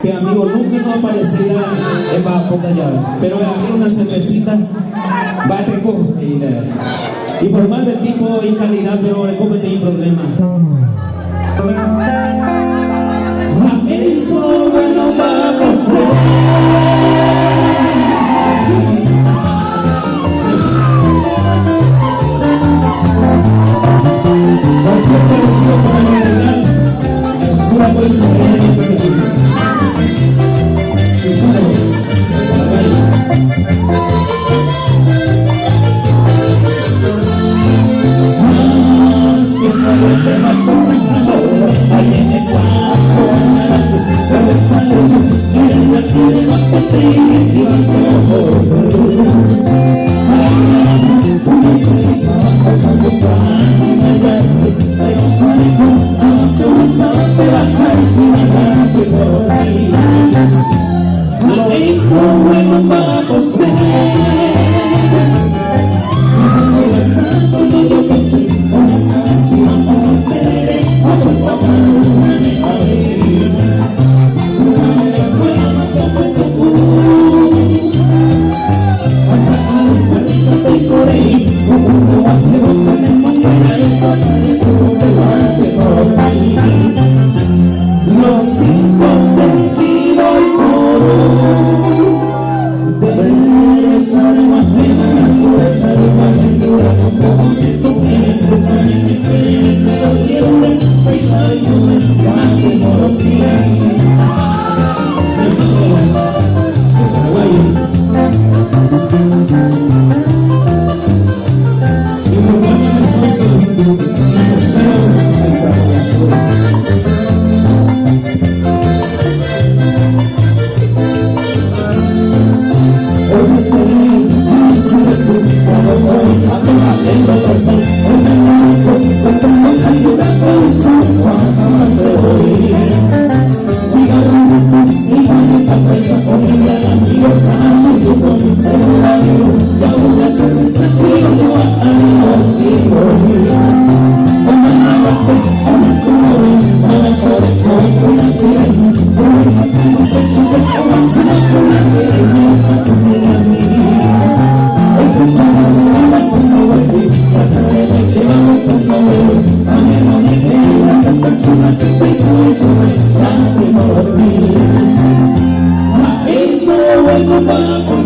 que amigo nunca nos aparecía en batalla, pero había una cervecita, va a recoger. Y por más de tipo y calidad, pero recoge sin problema. A eso bueno vamos a cualquier parecido con la realidad es pura coincidencia. Vamos